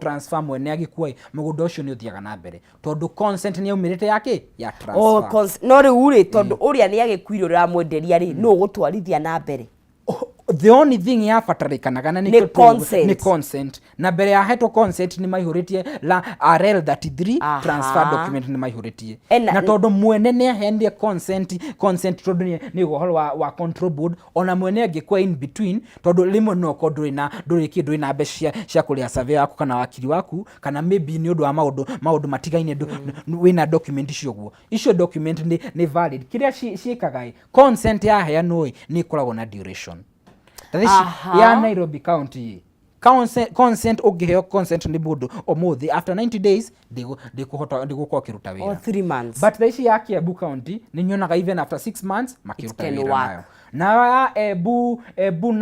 transfer mwene agikua mugunda ucio ni uthiaga na mbere tondu consent ni umirite yake ya transfer no riu ri tondu uria ni agikuire uramwenderia ri no gutwarithia na mbere. The only thing ya batarikanaga ni consent na mbere ya heto consent ni maihuritie la RL 33 transfer document ni maihuritie na tondu mwene ni ahendie consent tondu ni uhoro wa control board ona mwene angikwa in between tondu limwe no koduri na mbeca cia kuria survey yaku kana wakiri waku kana maybe ni undu wa maundu matigaine wina document icio document ni valid kiria ciikaga consent ya heanwo ni koragwo na duration. Ya Nairobi County consent ugiheo consent ni mundu omuthi after 90 days ndigukorwo kiruta wira or 3 months but thaici ya Kiambu County ni nyonaga even after 6 months makiruta wira nayo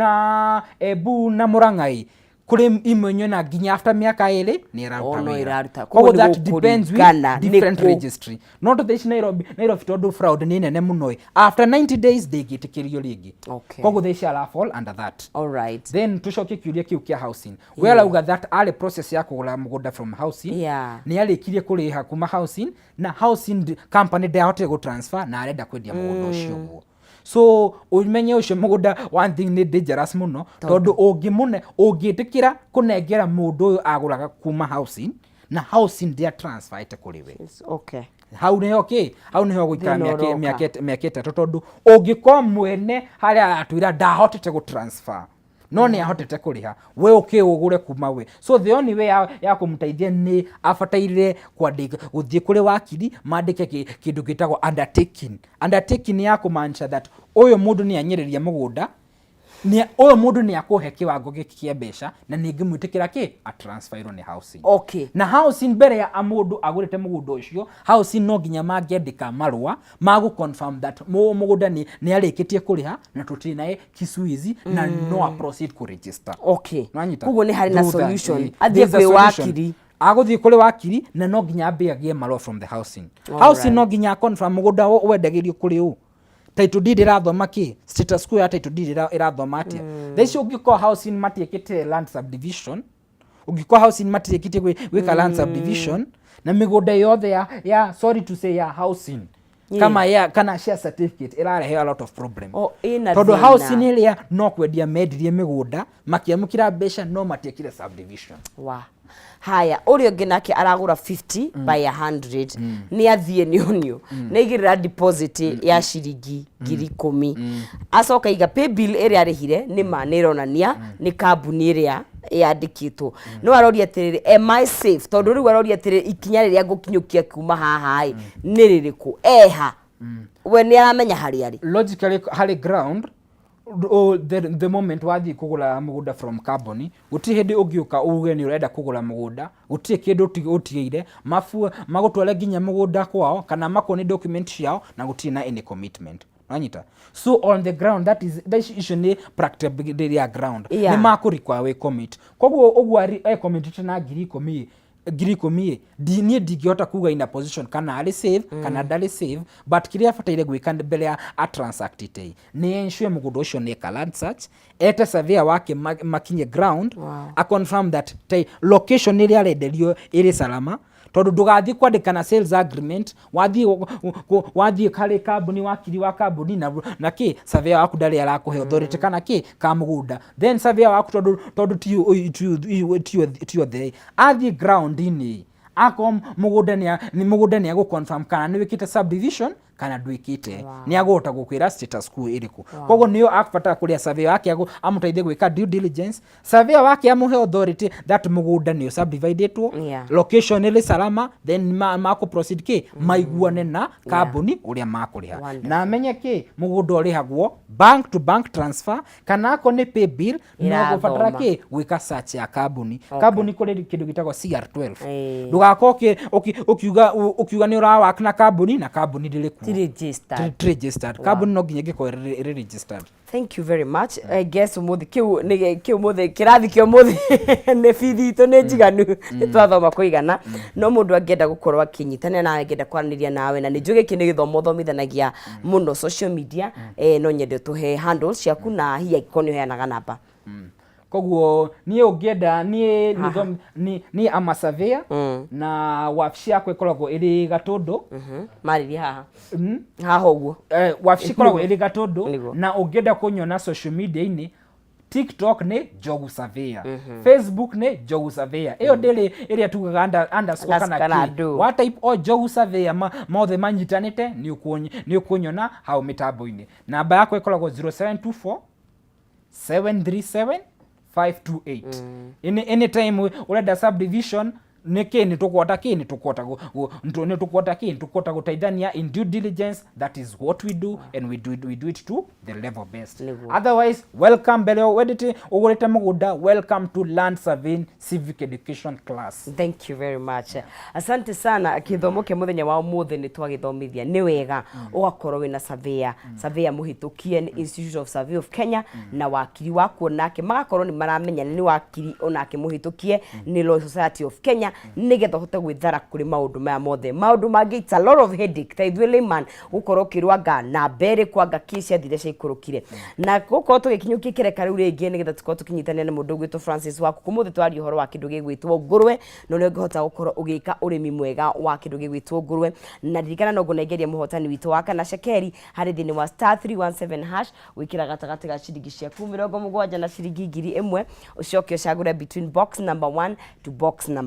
na Ebu na Murangai kuri imenyo na ginya after miaka iri ni iraruta kwa that depends with different registry not the Nairobi tondu fraud ni nene muno after 90 days they gitikirio ligi kwa they shall fall under that. All right, then tushoke kiuria kiu kia housing well auga that ale process ya kugura mugunda from housing ni alikirie kuriha kuma housing na housing company ndahote go transfer na arenda kwendia mugunda ucio so umenye ucio mugunda one thing ni dangerous muno tondu ungitikira kunengera mundu uyu aguraga kuma housing na housing dia transfer ite kuriwe hau niho guikara miaka itatu tondu ungikwa mwene haria atwira ndahotete go transfer no ni ahotete kuriha we ugure kuma we so the only way ya kumutaithia ni afataire kwandika uthie kuri wakiri mandike kindu gitagwo undertaking ya kumancha that uyu mundu ni anyiriria mugunda ni uyu mundu ni akuhe kiwango gikia mbeca na ningimwitikira a transfer ni housing na housing mbere ya mundu agurite mugunda ucio housing no ginya mangiandika marua magu confirm that mugunda ni arikitie kuriha na tutiri nae kisuizi na no proceed ku register kugo ni hari na solution athie kwi wakiri aguthie kuri wakiri na no ginya agie marua from the housing no ginya confirm mugunda wendagirio kuri u title deed irathoma ki status quo ya title deed irathoma atia thaici ungikwa housing matiekite land subdivision ungikwa housing matiekite gwika land subdivision na migunda yothe ya sorry to say ya housing kama ya kana share certificate irarehe a lot of problem tondu housing iria no kwendia mendirie migunda makiamukira mbeca no matiekire subdivision haya uri ungi nake aragura 50 by 100 ni athie ni onio na igirira deposit ya shiringi 10,000 acoka iga pay bill iri arihire ni manironania ni kambuni iria yandikitwo no aroria atiriri am I safe tondu riu aroria atiriri ikinya riria ngukinyukia kuma haha ni ririku we ni aramenya hari ari logically hari ground the moment wathi kugura mugunda from carbon guti hindi ugiuka uge ni urenda kugura mugunda guti kindu utigeire magutware ginya mugunda kwao kana makoni document yao na guti na any commitment anyita so on the ground that is ni practically ya ground ni makurikwa we commit koguo ogwari commit na 10,000 nie digota kuga in a position kana ali save kana dali save but kiria fataire gwika mbele ya a transact ite ni ensure mugundo ucio ni land search eta surveyor wake makinye ground a confirm that location iri arenderio iri salama tondu ndugathi kwandika na sales agreement wathi kale kambuni wakiri wa kambuni na ki surveyor waku ndari arakuhe authority kana ki ka mugunda then surveyor waku tondu tio the athi ground ini akom mugunda ni ago confirm kana ni wikite subdivision kana ndwikite ni agota gukwira status quo iriku kogo niyo akufata kuria surveyor wake amutaithie gwika due diligence surveyor wake amuhe authority that mugunda niyo subdivided location ile salama then mako proceed ki maiguane na kambuni uria makuriha na menye ki mugunda urihagwo bank to bank transfer kana ko ni pay bill no gufatara ki gwika search ya kambuni kuri kindu gitagwo CR12 ndugakoke ukiuga ni ura work na kambuni ndiriku registered carbon no ginya giko registered. Thank you very much. I guess umuthi kiu muthi kirathi kio muthi ne fithi to ne jiganu twathoma kuigana no mundu angenda gukorwa kinyitane na angenda kwaraniria nawe na nijuge kini githomo thomithanagia muno social media no nyende tuhe handles ciaku na hiya ikonio heanaga namba koguo nie ungienda ni ama surveyor na wabici yakwa ikoragwo iri Gatundu mariri haha haha uguo wabici ikoragwo iri Gatundu na ungienda kunyona social media ini TikTok ni Njogu Surveyor, Facebook ni Njogu Surveyor. Iyo ndiri iria tugaga underscore kana ki. Wa type o Njogu Surveyor mothe manyitanite ni ukunyona hau mitambo-ini. Namba yako ikoragwo 0724 737 528. Anytime urenda subdivision ni tukwota gutaithania in due diligence. That is what we do, and we do it to the level best. Otherwise, welcome beleo wedite ugurite mugunda, welcome to land surveying civic education class. Thank you very much. Asante sana. Kithomo ke muthenya wa umuthe ni twagithomithia ni wega ugakorwo wina surveyor muhitukie ni Institute of Survey of Kenya na wakiri wako nake magakorwo ni maramenya ni wakiri onake muhitukie ni Law Society of Kenya nigetha hote gwithara kuri maundu maya mothe maundu mangi. It's a lot of headache ta ithuĩ layman gukorwo kirwanga na mbere kwanga kisia thire cia ikurukire na gukorwo tugikinyukia kireka riu ringi nigetha tukorwo tukinyitania na mundu gwitwo Francis waku kumuthe twari uhoro wa kindu gigwitwo ngurwe no ni ungihota gukorwo ugika urimi mwega wa kindu gigwitwo ngurwe na ririkana no ngunegeria muhotani witu wa kana shekeri hari thini wa *317# wikira gatagati ga ciringi ciaku 70 na ciringi 1000 ucoke ucagure between box number 1 to box number